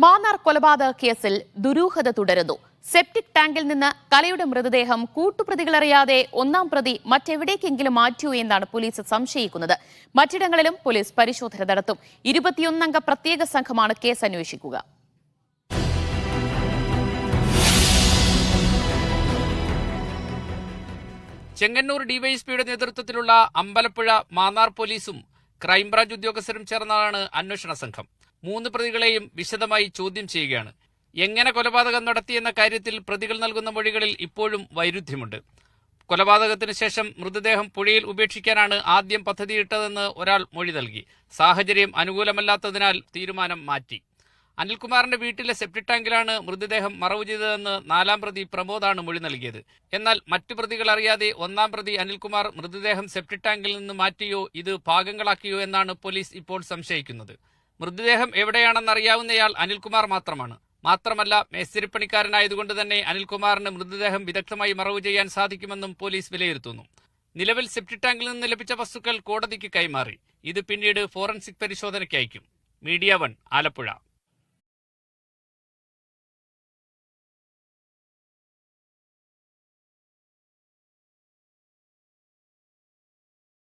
മാന്നാർ കൊലപാതക കേസിൽ ദുരൂഹത തുടരുന്നു. സെപ്റ്റിക് ടാങ്കിൽ നിന്ന് കലയുടെ മൃതദേഹം കൂട്ടുപ്രതികളറിയാതെ ഒന്നാം പ്രതി മറ്റെവിടേക്കെങ്കിലും മാറ്റിയോ എന്നാണ് പോലീസ് സംശയിക്കുന്നത്. മറ്റിടങ്ങളിലും പോലീസ് പരിശോധന നടത്തും. 21-അംഗ പ്രത്യേക സംഘമാണ് കേസ് അന്വേഷിക്കുക. ചെങ്ങന്നൂർ ഡിവൈഎസ്പിയുടെ നേതൃത്വത്തിലുള്ള അമ്പലപ്പുഴ മാന്നാർ പോലീസും ക്രൈംബ്രാഞ്ച് ഉദ്യോഗസ്ഥരും ചേർന്നാണ് അന്വേഷണ സംഘം. 3 പ്രതികളെയും വിശദമായി ചോദ്യം ചെയ്യുകയാണ്. എങ്ങനെ കൊലപാതകം നടത്തിയെന്ന കാര്യത്തിൽ പ്രതികൾ നൽകുന്ന മൊഴികളിൽ ഇപ്പോഴും വൈരുദ്ധ്യമുണ്ട്. കൊലപാതകത്തിന് ശേഷം മൃതദേഹം പുഴയിൽ ഉപേക്ഷിക്കാനാണ് ആദ്യം പദ്ധതിയിട്ടതെന്ന് ഒരാൾ മൊഴി നൽകി. സാഹചര്യം അനുകൂലമല്ലാത്തതിനാൽ തീരുമാനം മാറ്റി. അനിൽകുമാറിന്റെ വീട്ടിലെ സെപ്റ്റിക് ടാങ്കിലാണ് മൃതദേഹം മറവു ചെയ്തതെന്ന് 4-ാം പ്രതി പ്രമോദാണ് മൊഴി നൽകിയത്. എന്നാൽ മറ്റു പ്രതികൾ അറിയാതെ 1-ാം പ്രതി അനിൽകുമാർ മൃതദേഹം സെപ്റ്റിക് ടാങ്കിൽ നിന്ന് മാറ്റിയോ ഇത് ഭാഗങ്ങളാക്കിയോ എന്നാണ് പോലീസ് ഇപ്പോൾ സംശയിക്കുന്നത്. മൃതദേഹം എവിടെയാണെന്നറിയാവുന്നയാൾ അനിൽകുമാർ മാത്രമല്ല മേസ്തിരിപ്പണിക്കാരനായതുകൊണ്ട് തന്നെ അനിൽകുമാറിന് മൃതദേഹം വിദഗ്ധമായി മറവു ചെയ്യാൻ സാധിക്കുമെന്നും പോലീസ് വിലയിരുത്തുന്നു. നിലവിൽ സെപ്റ്റിക് ടാങ്കിൽ നിന്ന് ലഭിച്ച വസ്തുക്കൾ കോടതിക്ക് കൈമാറി. ഇത് പിന്നീട് ഫോറൻസിക് പരിശോധനയ്ക്ക് അയക്കും. മീഡിയ 1 ആലപ്പുഴ.